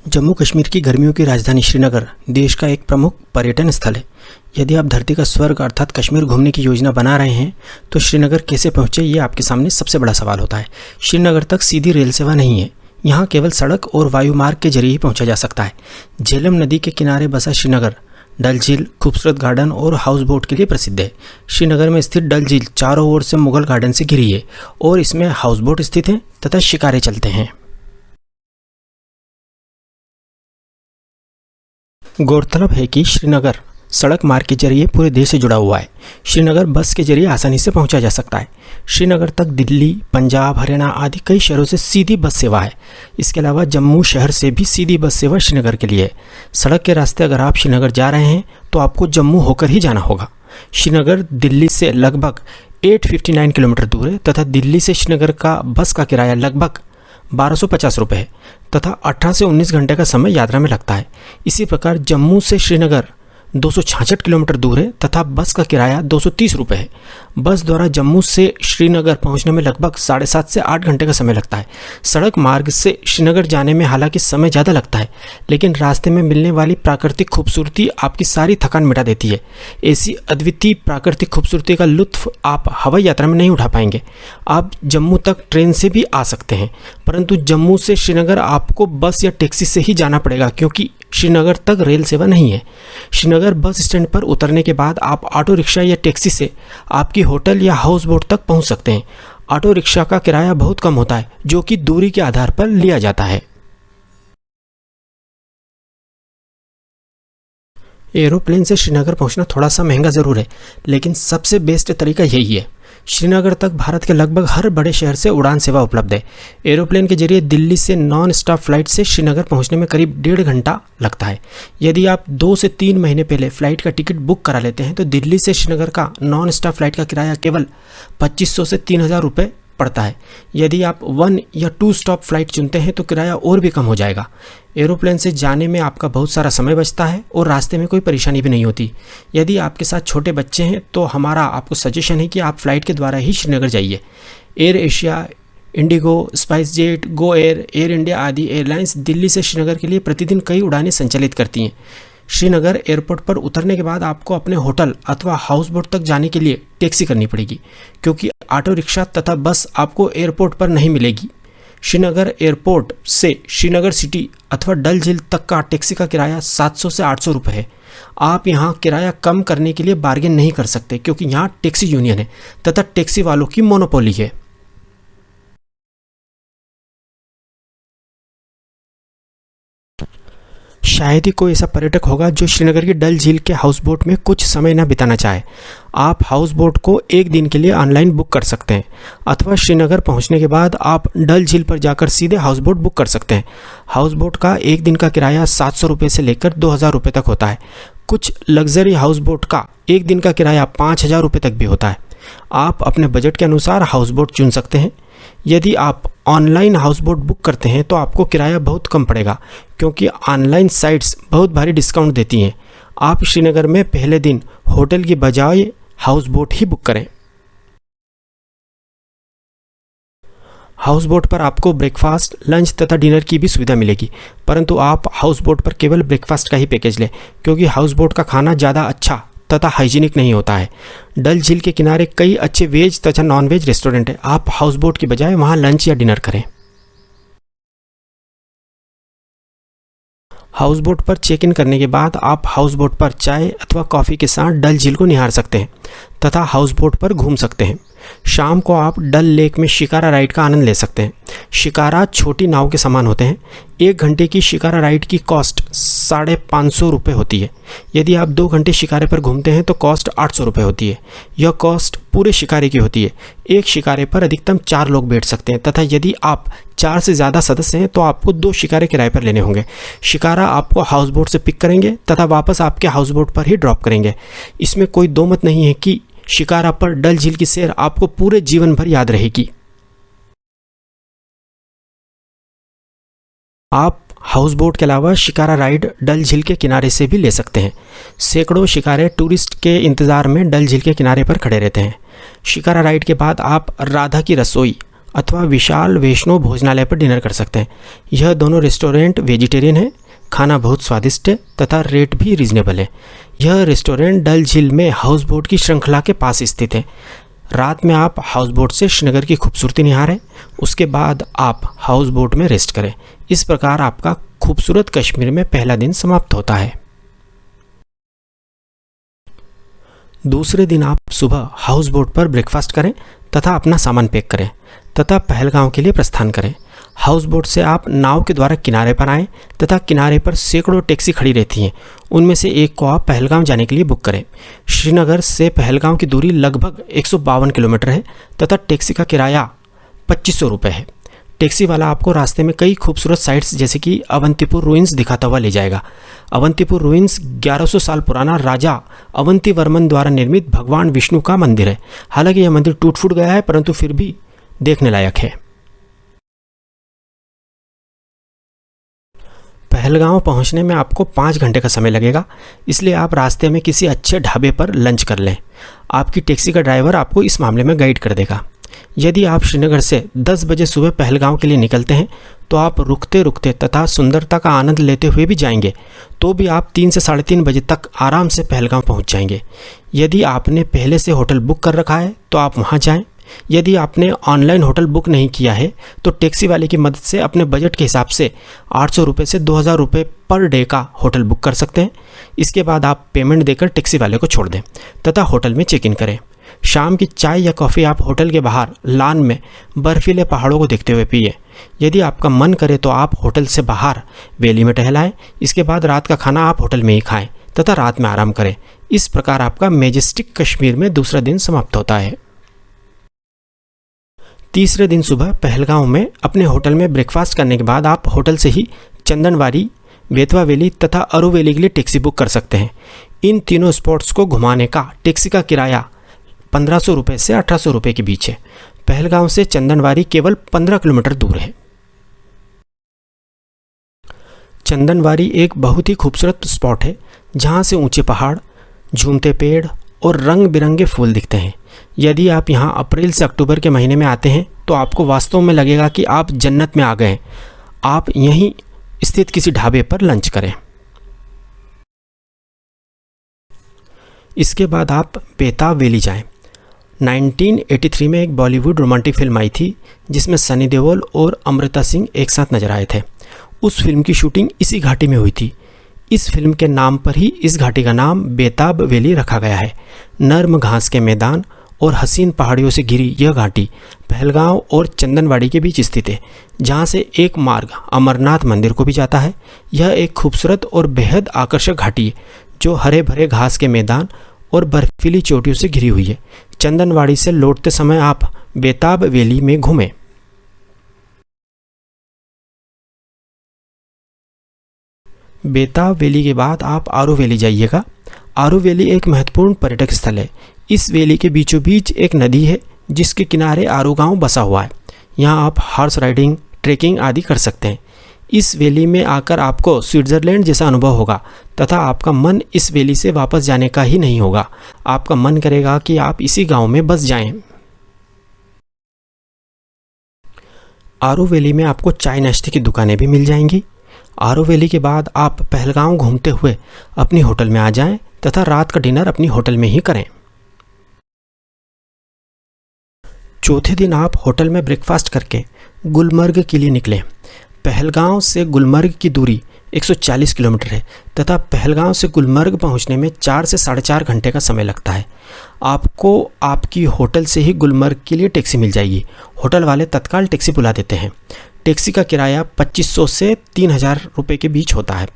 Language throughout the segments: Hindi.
जम्मू कश्मीर की गर्मियों की राजधानी श्रीनगर देश का एक प्रमुख पर्यटन स्थल है। यदि आप धरती का स्वर्ग अर्थात कश्मीर घूमने की योजना बना रहे हैं तो श्रीनगर कैसे पहुंचे, ये आपके सामने सबसे बड़ा सवाल होता है। श्रीनगर तक सीधी रेल सेवा नहीं है, यहाँ केवल सड़क और वायु मार्ग के जरिए ही पहुंचा जा सकता है। झेलम नदी के किनारे बसा श्रीनगर डल झील, खूबसूरत गार्डन और हाउस बोट के लिए प्रसिद्ध है। श्रीनगर में स्थित डल झील चारों ओर से मुगल गार्डन से घिरी है और इसमें हाउस बोट स्थित हैं तथा शिकारे चलते हैं। गौरतलब है कि श्रीनगर सड़क मार्ग के जरिए पूरे देश से जुड़ा हुआ है। श्रीनगर बस के जरिए आसानी से पहुंचा जा सकता है। श्रीनगर तक दिल्ली, पंजाब, हरियाणा आदि कई शहरों से सीधी बस सेवा है। इसके अलावा जम्मू शहर से भी सीधी बस सेवा श्रीनगर के लिए है। सड़क के रास्ते अगर आप श्रीनगर जा रहे हैं तो आपको जम्मू होकर ही जाना होगा। श्रीनगर दिल्ली से लगभग 859 किलोमीटर दूर है तथा दिल्ली से श्रीनगर का बस का किराया लगभग 1250 रुपये है तथा 18 से 19 घंटे का समय यात्रा में लगता है। इसी प्रकार जम्मू से श्रीनगर 266 किलोमीटर दूर है तथा बस का किराया 230 रुपये है। बस द्वारा जम्मू से श्रीनगर पहुंचने में लगभग 7.5 से 8 घंटे का समय लगता है। सड़क मार्ग से श्रीनगर जाने में हालांकि समय ज़्यादा लगता है, लेकिन रास्ते में मिलने वाली प्राकृतिक खूबसूरती आपकी सारी थकान मिटा देती है। ऐसी अद्वितीय प्राकृतिक खूबसूरती का लुत्फ आप हवाई यात्रा में नहीं उठा पाएंगे। आप जम्मू तक ट्रेन से भी आ सकते हैं, परंतु जम्मू से श्रीनगर आपको बस या टैक्सी से ही जाना पड़ेगा क्योंकि श्रीनगर तक रेल सेवा नहीं है। श्रीनगर बस स्टैंड पर उतरने के बाद आप ऑटो रिक्शा या टैक्सी से आपकी होटल या हाउस बोट तक पहुंच सकते हैं। ऑटो रिक्शा का किराया बहुत कम होता है जो कि दूरी के आधार पर लिया जाता है। एरोप्लेन से श्रीनगर पहुंचना थोड़ा सा महंगा ज़रूर है, लेकिन सबसे बेस्ट तरीका यही है। श्रीनगर तक भारत के लगभग हर बड़े शहर से उड़ान सेवा उपलब्ध है। एरोप्लेन के जरिए दिल्ली से नॉन स्टॉप फ्लाइट से श्रीनगर पहुंचने में करीब 1.5 घंटा लगता है। यदि आप 2 से 3 महीने पहले फ़्लाइट का टिकट बुक करा लेते हैं तो दिल्ली से श्रीनगर का नॉन स्टॉप फ्लाइट का किराया केवल 2500 से 3000 रुपये पड़ता है। यदि आप 1 या 2 स्टॉप फ्लाइट चुनते हैं तो किराया और भी कम हो जाएगा। एरोप्लेन से जाने में आपका बहुत सारा समय बचता है और रास्ते में कोई परेशानी भी नहीं होती। यदि आपके साथ छोटे बच्चे हैं तो हमारा आपको सजेशन है कि आप फ्लाइट के द्वारा ही श्रीनगर जाइए। Air Asia, Indigo, spice jet, Go Air, air India आदि एयरलाइंस दिल्ली से श्रीनगर के लिए प्रतिदिन कई उड़ानें संचालित करती हैं। श्रीनगर एयरपोर्ट पर उतरने के बाद आपको अपने होटल अथवा हाउस बोट तक जाने के लिए टैक्सी करनी पड़ेगी क्योंकि ऑटो रिक्शा तथा बस आपको एयरपोर्ट पर नहीं मिलेगी। श्रीनगर एयरपोर्ट से श्रीनगर सिटी अथवा डल झील तक का टैक्सी का किराया 700 से 800 रुपये है। आप यहाँ किराया कम करने के लिए बार्गेन नहीं कर सकते क्योंकि यहाँ टैक्सी यूनियन है तथा टैक्सी वालों की मोनोपोली है। शायद ही कोई ऐसा पर्यटक होगा जो श्रीनगर की डल झील के हाउस बोट में कुछ समय न बिताना चाहे। आप हाउस बोट को एक दिन के लिए ऑनलाइन बुक कर सकते हैं अथवा श्रीनगर पहुंचने के बाद आप डल झील पर जाकर सीधे हाउस बोट बुक कर सकते हैं। हाउस बोट का एक दिन का किराया 700 रुपये से लेकर 2000 रुपये तक होता है। कुछ लग्जरी हाउस बोट का एक दिन का किराया 5000 रुपये तक भी होता है। आप अपने बजट के अनुसार हाउस बोट चुन सकते हैं। यदि आप ऑनलाइन हाउस बोट बुक करते हैं तो आपको किराया बहुत कम पड़ेगा क्योंकि ऑनलाइन साइट्स बहुत भारी डिस्काउंट देती हैं। आप श्रीनगर में पहले दिन होटल की बजाय हाउस बोट ही बुक करें। हाउस बोट पर आपको ब्रेकफास्ट, लंच तथा डिनर की भी सुविधा मिलेगी, परंतु आप हाउस बोट पर केवल ब्रेकफास्ट का ही पैकेज लें क्योंकि हाउस बोट का खाना ज़्यादा अच्छा तथा हाइजीनिक नहीं होता है। डल झील के किनारे कई अच्छे वेज तथा नॉन वेज रेस्टोरेंट हैं। आप हाउस बोट की बजाय वहां लंच या डिनर करें। हाउस बोट पर चेक इन करने के बाद आप हाउस बोट पर चाय अथवा कॉफ़ी के साथ डल झील को निहार सकते हैं तथा हाउस बोट पर घूम सकते हैं। शाम को आप डल लेक में शिकारा राइड का आनंद ले सकते हैं। शिकारा छोटी नाव के समान होते हैं। 1 घंटे की शिकारा राइड की कॉस्ट 550 रुपये होती है। यदि आप 2 घंटे शिकारे पर घूमते हैं तो कॉस्ट 800 रुपये होती है। यह कॉस्ट पूरे शिकारे की होती है। एक शिकारे पर अधिकतम 4 लोग बैठ सकते हैं तथा यदि आप 4 से ज़्यादा सदस्य हैं तो आपको 2 शिकारे किराए पर लेने होंगे। शिकारा आपको हाउस बोट से पिक करेंगे तथा वापस आपके हाउस बोट पर ही ड्रॉप करेंगे। इसमें कोई दो मत नहीं है कि शिकारा पर डल झील की सैर आपको पूरे जीवन भर याद रहेगी। आप हाउस बोट के अलावा शिकारा राइड डल झील के किनारे से भी ले सकते हैं। सैकड़ों शिकारे टूरिस्ट के इंतज़ार में डल झील के किनारे पर खड़े रहते हैं। शिकारा राइड के बाद आप राधा की रसोई अथवा विशाल वैष्णो भोजनालय पर डिनर कर सकते हैं। यह दोनों रेस्टोरेंट वेजिटेरियन है, खाना बहुत स्वादिष्ट है तथा रेट भी रीजनेबल है। यह रेस्टोरेंट डल झील में हाउस बोट की श्रृंखला के पास स्थित है। रात में आप हाउस बोट से श्रीनगर की खूबसूरती निहारें, उसके बाद आप हाउस बोट में रेस्ट करें। इस प्रकार आपका खूबसूरत कश्मीर में पहला दिन समाप्त होता है। दूसरे दिन आप सुबह हाउस बोट पर ब्रेकफास्ट करें तथा अपना सामान पैक करें तथा पहलगांव के लिए प्रस्थान करें। हाउस बोट से आप नाव के द्वारा किनारे पर आएं तथा किनारे पर सैकड़ों टैक्सी खड़ी रहती हैं। उनमें से एक को आप पहलगांव जाने के लिए बुक करें। श्रीनगर से पहलगांव की दूरी लगभग 152 किलोमीटर है तथा टैक्सी का किराया 2500 रुपये है। टैक्सी वाला आपको रास्ते में कई खूबसूरत साइट्स जैसे कि अवंतीपुर रुइंस दिखाता हुआ ले जाएगा। अवंतीपुर रुइंस 1100 साल पुराना राजा अवंती वर्मन द्वारा निर्मित भगवान विष्णु का मंदिर है। हालांकि यह मंदिर टूट फूट गया है, परंतु फिर भी देखने लायक है। पहलगांव पहुंचने में आपको 5 घंटे का समय लगेगा, इसलिए आप रास्ते में किसी अच्छे ढाबे पर लंच कर लें। आपकी टैक्सी का ड्राइवर आपको इस मामले में गाइड कर देगा। यदि आप श्रीनगर से 10 बजे सुबह पहलगांव के लिए निकलते हैं तो आप रुकते रुकते तथा सुंदरता का आनंद लेते हुए भी जाएंगे, तो भी आप 3 से 3:30 बजे तक आराम से पहलगांव पहुंच जाएंगे। यदि आपने पहले से होटल बुक कर रखा है तो आप वहां जाएं। यदि आपने ऑनलाइन होटल बुक नहीं किया है तो टैक्सी वाले की मदद से अपने बजट के हिसाब से 800 रुपये से 2000 रुपये पर डे का होटल बुक कर सकते हैं। इसके बाद आप पेमेंट देकर टैक्सी वाले को छोड़ दें तथा होटल में चेक इन करें। शाम की चाय या कॉफ़ी आप होटल के बाहर लान में बर्फीले पहाड़ों को देखते हुए पिए। यदि आपका मन करे तो आप होटल से बाहर वैली में टहलाएं। इसके बाद रात का खाना आप होटल में ही खाएं तथा रात में आराम करें। इस प्रकार आपका मैजेस्टिक कश्मीर में दूसरा दिन समाप्त होता है। तीसरे दिन सुबह पहलगांव में अपने होटल में ब्रेकफास्ट करने के बाद आप होटल से ही चंदनवारी, बेतवा वैली तथा अरू वैली के लिए टैक्सी बुक कर सकते हैं। इन तीनों स्पॉट्स को घुमाने का टैक्सी का किराया 1500 रुपये से 1800 रुपये के बीच है। पहलगांव से चंदनवारी केवल 15 किलोमीटर दूर है। चंदनवारी एक बहुत ही खूबसूरत स्पॉट है जहां से ऊंचे पहाड़, झूमते पेड़ और रंग बिरंगे फूल दिखते हैं। यदि आप यहां अप्रैल से अक्टूबर के महीने में आते हैं तो आपको वास्तव में लगेगा कि आप जन्नत में आ गए हैं। आप यहीं स्थित किसी ढाबे पर लंच करें। इसके बाद आप बेताब वैली जाएं। 1983 में एक बॉलीवुड रोमांटिक फिल्म आई थी जिसमें सनी देओल और अमृता सिंह एक साथ नजर आए थे। उस फिल्म की शूटिंग इसी घाटी में हुई थी। इस फिल्म के नाम पर ही इस घाटी का नाम बेताब वैली रखा गया है। नर्म घास के मैदान और हसीन पहाड़ियों से घिरी यह घाटी पहलगांव और चंदनवाड़ी के बीच स्थित है, जहां से एक मार्ग अमरनाथ मंदिर को भी जाता है। यह एक खूबसूरत और बेहद आकर्षक घाटी है जो हरे भरे घास के मैदान और बर्फीली चोटियों से घिरी हुई है। चंदनवाड़ी से लौटते समय आप बेताब वैली में घूमें। बेताब वैली के बाद आप आरू वैली जाइएगा। आरू वैली एक महत्वपूर्ण पर्यटक स्थल है। इस वैली के बीचों बीच एक नदी है जिसके किनारे आरू गांव बसा हुआ है। यहाँ आप हॉर्स राइडिंग, ट्रेकिंग आदि कर सकते हैं। इस वैली में आकर आपको स्विट्ज़रलैंड जैसा अनुभव होगा तथा आपका मन इस वैली से वापस जाने का ही नहीं होगा। आपका मन करेगा कि आप इसी गांव में बस जाएं। आरू वैली में आपको चाय नाश्ते की दुकानें भी मिल जाएंगी। आरू वैली के बाद आप पहलगांव घूमते हुए अपनी होटल में आ जाएं तथा रात का डिनर अपनी होटल में ही करें। चौथे दिन आप होटल में ब्रेकफास्ट करके गुलमर्ग के लिए निकलें। पहलगांव से गुलमर्ग की दूरी 140 किलोमीटर है तथा पहलगांव से गुलमर्ग पहुंचने में 4 से 4.5 घंटे का समय लगता है। आपको आपकी होटल से ही गुलमर्ग के लिए टैक्सी मिल जाएगी। होटल वाले तत्काल टैक्सी बुला देते हैं। टैक्सी का किराया 2500 से 3000 रुपये के बीच होता है।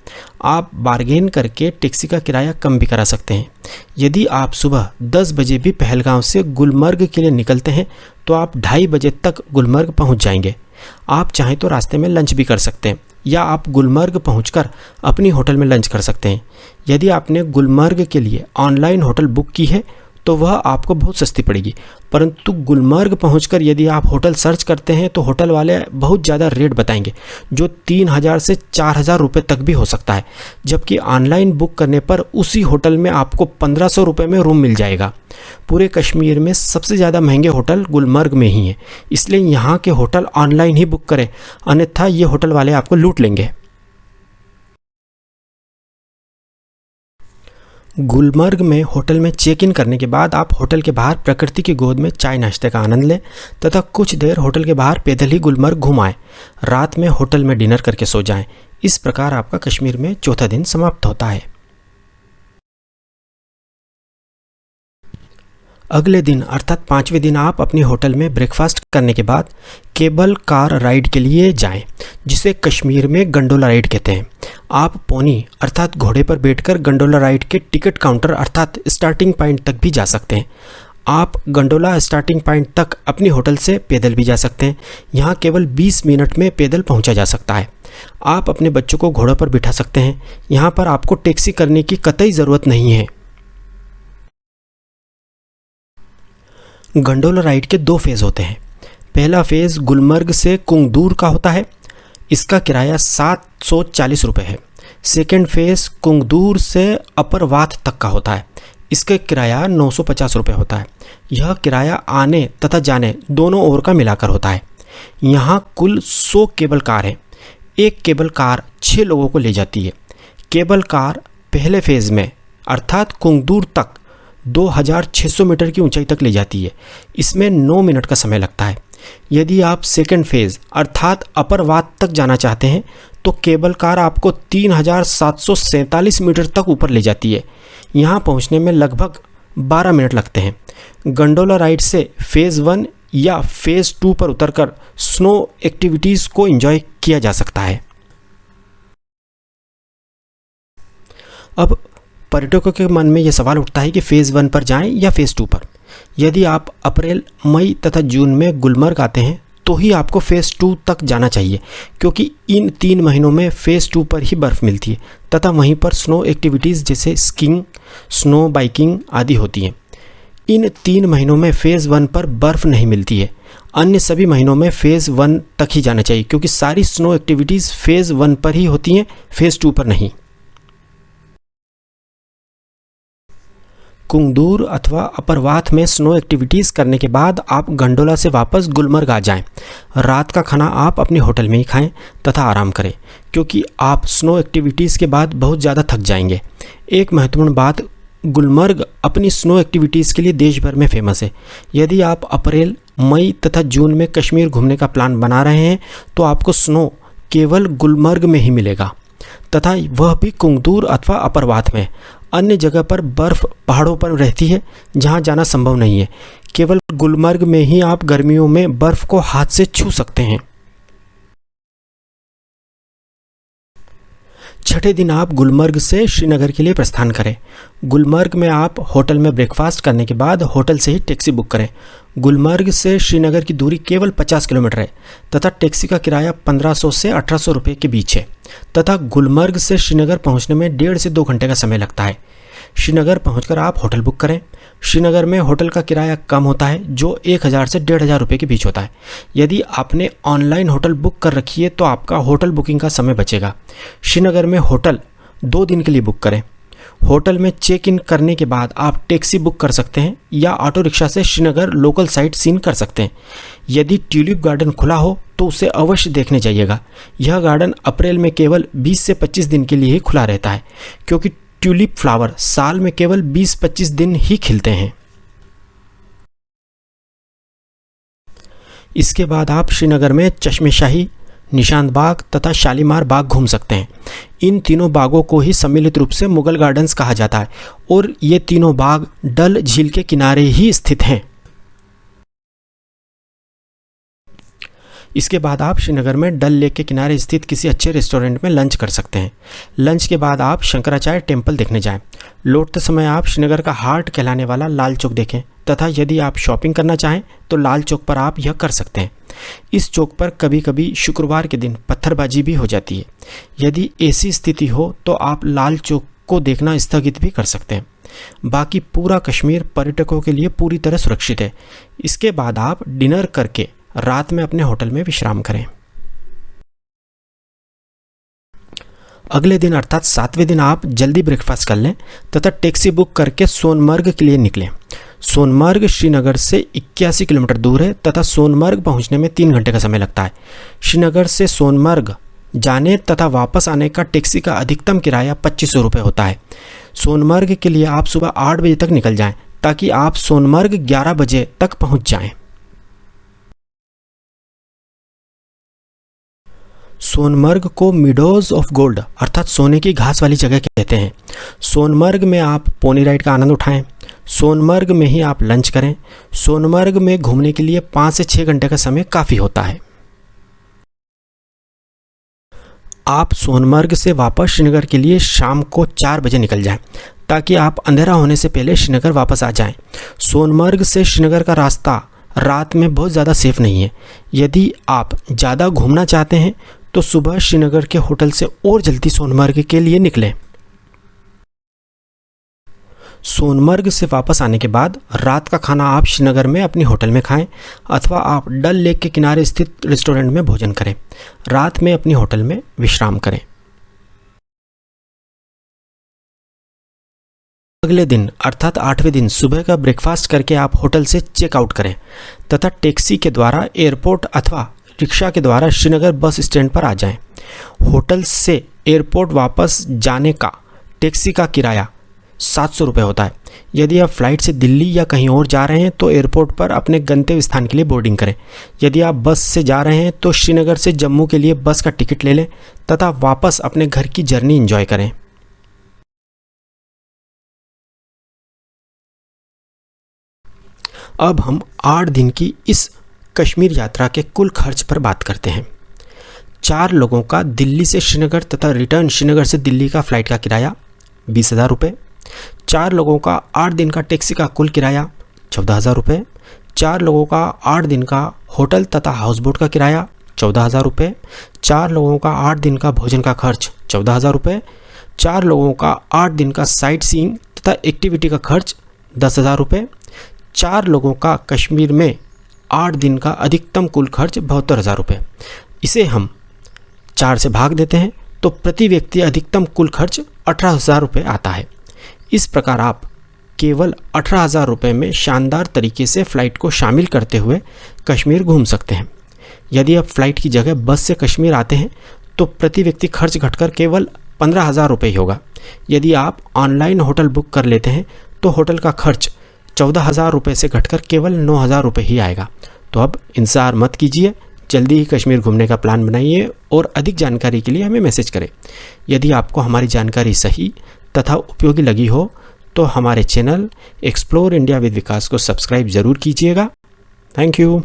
आप बार्गेन करके टैक्सी का किराया कम भी करा सकते हैं। यदि आप सुबह 10 बजे भी पहलगांव से गुलमर्ग के लिए निकलते हैं तो आप 2:30 बजे तक गुलमर्ग पहुंच जाएंगे। आप चाहें तो रास्ते में लंच भी कर सकते हैं या आप गुलमर्ग पहुंचकर अपनी होटल में लंच कर सकते हैं। यदि आपने गुलमर्ग के लिए ऑनलाइन होटल बुक की है तो वह आपको बहुत सस्ती पड़ेगी। परंतु गुलमर्ग पहुंचकर यदि आप होटल सर्च करते हैं तो होटल वाले बहुत ज़्यादा रेट बताएंगे, जो 3000 से 4000 रुपये तक भी हो सकता है, जबकि ऑनलाइन बुक करने पर उसी होटल में आपको 1500 रुपये में रूम मिल जाएगा। पूरे कश्मीर में सबसे ज़्यादा महंगे होटल गुलमर्ग में ही हैं, इसलिए यहाँ के होटल ऑनलाइन ही बुक करें, अन्यथा ये होटल वाले आपको लूट लेंगे। गुलमर्ग में होटल में चेक इन करने के बाद आप होटल के बाहर प्रकृति की गोद में चाय नाश्ते का आनंद लें तथा कुछ देर होटल के बाहर पैदल ही गुलमर्ग घुमाएं। रात में होटल में डिनर करके सो जाएं। इस प्रकार आपका कश्मीर में चौथा दिन समाप्त होता है। अगले दिन अर्थात 5वें दिन आप अपने होटल में ब्रेकफास्ट करने के बाद केबल कार राइड के लिए जाएं, जिसे कश्मीर में गंडोला राइड कहते हैं। आप पोनी अर्थात घोड़े पर बैठकर गंडोला राइड के टिकट काउंटर अर्थात स्टार्टिंग पॉइंट तक भी जा सकते हैं। आप गंडोला स्टार्टिंग पॉइंट तक अपने होटल से पैदल भी जा सकते हैं। यहाँ केवल 20 मिनट में पैदल पहुँचा जा सकता है। आप अपने बच्चों को घोड़े पर बिठा सकते हैं। यहाँ पर आपको टैक्सी करने की कतई ज़रूरत नहीं है। गंडोला राइड के 2 फेज़ होते हैं। पहला फेज़ गुलमर्ग से कुंगदूर का होता है, इसका किराया 740 रुपये है। सेकेंड फेज़ कुंगदूर से अपर वाथ तक का होता है, इसका किराया 950 रुपये होता है। यह किराया आने तथा जाने दोनों ओर का मिलाकर होता है। यहाँ कुल 100 केबल कार हैं। एक केबल कार 6 लोगों को ले जाती है। केबल कार पहले फेज़ में अर्थात कुंगदूर तक 2600 मीटर की ऊंचाई तक ले जाती है। इसमें 9 मिनट का समय लगता है। यदि आप सेकेंड फेज़ अर्थात अपर वात तक जाना चाहते हैं तो केबल कार आपको 3747 मीटर तक ऊपर ले जाती है। यहाँ पहुँचने में लगभग 12 मिनट लगते हैं। गंडोला राइड से फेज़ 1 या फेज़ 2 पर उतरकर स्नो एक्टिविटीज़ को एंजॉय किया जा सकता है। अब पर्यटकों के मन में यह सवाल उठता है कि फ़ेज़ 1 पर जाएं या फ़ेज़ 2 पर। यदि आप अप्रैल, मई तथा जून में गुलमर्ग आते हैं तो ही आपको फ़ेज़ 2 तक जाना चाहिए, क्योंकि इन 3 महीनों में फ़ेज़ 2 पर ही बर्फ़ मिलती है तथा वहीं पर स्नो एक्टिविटीज़ जैसे स्कीइंग, स्नो बाइकिंग आदि होती हैं। इन 3 महीनों में फ़ेज़ 1 पर बर्फ़ नहीं मिलती है। अन्य सभी महीनों में फ़ेज़ 1 तक ही जाना चाहिए, क्योंकि सारी स्नो एक्टिविटीज़ फ़ेज़ 1 पर ही होती हैं, फ़ेज़ 2 पर नहीं। कुंगदूर अथवा अपरवाथ में स्नो एक्टिविटीज़ करने के बाद आप गंडोला से वापस गुलमर्ग आ जाएं। रात का खाना आप अपने होटल में ही खाएं तथा आराम करें, क्योंकि आप स्नो एक्टिविटीज़ के बाद बहुत ज़्यादा थक जाएंगे। एक महत्वपूर्ण बात, गुलमर्ग अपनी स्नो एक्टिविटीज़ के लिए देश भर में फेमस है। यदि आप अप्रैल, मई तथा जून में कश्मीर घूमने का प्लान बना रहे हैं तो आपको स्नो केवल गुलमर्ग में ही मिलेगा, तथा वह भी कुंगदूर अथवा अपरवाथ में। अन्य जगह पर बर्फ़ पहाड़ों पर रहती है जहां जाना संभव नहीं है। केवल गुलमर्ग में ही आप गर्मियों में बर्फ़ को हाथ से छू सकते हैं। छठे दिन आप गुलमर्ग से श्रीनगर के लिए प्रस्थान करें। गुलमर्ग में आप होटल में ब्रेकफास्ट करने के बाद होटल से ही टैक्सी बुक करें। गुलमर्ग से श्रीनगर की दूरी केवल 50 किलोमीटर है तथा टैक्सी का किराया 1500 से 1800 रुपये के बीच है तथा गुलमर्ग से श्रीनगर पहुंचने में 1.5 से 2 घंटे का समय लगता है। श्रीनगर पहुंचकर आप होटल बुक करें। श्रीनगर में होटल का किराया कम होता है, जो 1000 से 1500 रुपये के बीच होता है। यदि आपने ऑनलाइन होटल बुक कर रखी है तो आपका होटल बुकिंग का समय बचेगा। श्रीनगर में होटल 2 दिन के लिए बुक करें। होटल में चेक इन करने के बाद आप टैक्सी बुक कर सकते हैं या ऑटो रिक्शा से श्रीनगर लोकल साइट सीन कर सकते हैं। यदि ट्यूलिप गार्डन खुला हो तो उसे अवश्य देखने जाइएगा। यह गार्डन अप्रैल में केवल 20 से 25 दिन के लिए ही खुला रहता है, क्योंकि ट्यूलिप फ्लावर साल में केवल 20-25 दिन ही खिलते हैं। इसके बाद आप श्रीनगर में चश्मे-शाही, निशांत बाग तथा शालीमार बाग घूम सकते हैं। इन तीनों बागों को ही सम्मिलित रूप से मुगल गार्डन्स कहा जाता है और ये तीनों बाग डल झील के किनारे ही स्थित हैं। इसके बाद आप श्रीनगर में डल लेक के किनारे स्थित किसी अच्छे रेस्टोरेंट में लंच कर सकते हैं। लंच के बाद आप शंकराचार्य टेम्पल देखने जाएं। लौटते समय आप श्रीनगर का हार्ट कहलाने वाला लाल चौक देखें तथा यदि आप शॉपिंग करना चाहें तो लाल चौक पर आप यह कर सकते हैं। इस चौक पर कभी कभी शुक्रवार के दिन पत्थरबाजी भी हो जाती है। यदि ऐसी स्थिति हो तो आप लाल चौक को देखना स्थगित भी कर सकते हैं। बाकी पूरा कश्मीर पर्यटकों के लिए पूरी तरह सुरक्षित है। इसके बाद आप डिनर करके रात में अपने होटल में विश्राम करें। अगले दिन अर्थात 7वें दिन आप जल्दी ब्रेकफास्ट कर लें तथा टैक्सी बुक करके सोनमर्ग के लिए निकलें। सोनमर्ग श्रीनगर से 81 किलोमीटर दूर है तथा सोनमर्ग पहुंचने में 3 घंटे का समय लगता है। श्रीनगर से सोनमर्ग जाने तथा वापस आने का टैक्सी का अधिकतम किराया 2500 रुपये होता है। सोनमर्ग के लिए आप सुबह 8 बजे तक निकल जाएं ताकि आप सोनमर्ग 11 बजे तक पहुंच जाएं। सोनमर्ग को मिडोज ऑफ गोल्ड अर्थात सोने की घास वाली जगह कहते हैं। सोनमर्ग में आप पोनी राइड का आनंद उठाएं। सोनमर्ग में ही आप लंच करें। सोनमर्ग में घूमने के लिए 5 से 6 घंटे का समय काफ़ी होता है। आप सोनमर्ग से वापस श्रीनगर के लिए शाम को 4 बजे निकल जाएं ताकि आप अंधेरा होने से पहले श्रीनगर वापस आ जाएं। सोनमर्ग से श्रीनगर का रास्ता रात में बहुत ज़्यादा सेफ नहीं है। यदि आप ज़्यादा घूमना चाहते हैं तो सुबह श्रीनगर के होटल से और जल्दी सोनमर्ग के लिए निकलें। सोनमर्ग से वापस आने के बाद रात का खाना आप श्रीनगर में अपनी होटल में खाएं अथवा आप डल लेक के किनारे स्थित रेस्टोरेंट में भोजन करें। रात में अपनी होटल में विश्राम करें। अगले दिन अर्थात 8वें दिन सुबह का ब्रेकफास्ट करके आप होटल से चेकआउट करें तथा टैक्सी के द्वारा एयरपोर्ट अथवा रिक्शा के द्वारा श्रीनगर बस स्टैंड पर आ जाएं। होटल से एयरपोर्ट वापस जाने का टैक्सी का किराया 700 रुपये होता है। यदि आप फ्लाइट से दिल्ली या कहीं और जा रहे हैं तो एयरपोर्ट पर अपने गंतव्य स्थान के लिए बोर्डिंग करें। यदि आप बस से जा रहे हैं तो श्रीनगर से जम्मू के लिए बस का टिकट ले लें तथा वापस अपने घर की जर्नी एंजॉय करें। अब हम 8 दिन की इस कश्मीर यात्रा के कुल खर्च पर बात करते हैं। 4 लोगों का दिल्ली से श्रीनगर तथा रिटर्न श्रीनगर से दिल्ली का फ्लाइट का किराया 20,000 रुपये। 4 लोगों का 8 दिन का टैक्सी का कुल किराया 14,000 रुपये। 4 लोगों का 8 दिन का होटल तथा हाउस बोट का किराया 14,000 रुपये। 4 लोगों का 8 दिन का भोजन का खर्च 14,000 रुपये। 4 लोगों का 8 दिन का साइट सीइंग तथा एक्टिविटी का खर्च 10,000 रुपये। 4 लोगों का कश्मीर में 8 दिन का अधिकतम कुल खर्च 72,000 रुपये। इसे हम 4 से भाग देते हैं तो प्रति व्यक्ति अधिकतम कुल खर्च 18,000 रुपये आता है। इस प्रकार आप केवल 18,000 रुपये में शानदार तरीके से फ़्लाइट को शामिल करते हुए कश्मीर घूम सकते हैं। यदि आप फ़्लाइट की जगह बस से कश्मीर आते हैं तो प्रति व्यक्ति खर्च घटकर केवल 15,000 रुपये ही होगा। यदि आप ऑनलाइन होटल बुक कर लेते हैं तो होटल का खर्च 14,000 रुपये से घटकर केवल 9,000 रुपये ही आएगा। तो अब इंतज़ार मत कीजिए, जल्दी ही कश्मीर घूमने का प्लान बनाइए और अधिक जानकारी के लिए हमें मैसेज करें। यदि आपको हमारी जानकारी सही तथा उपयोगी लगी हो तो हमारे चैनल एक्सप्लोर इंडिया विद विकास को सब्सक्राइब ज़रूर कीजिएगा। Thank you.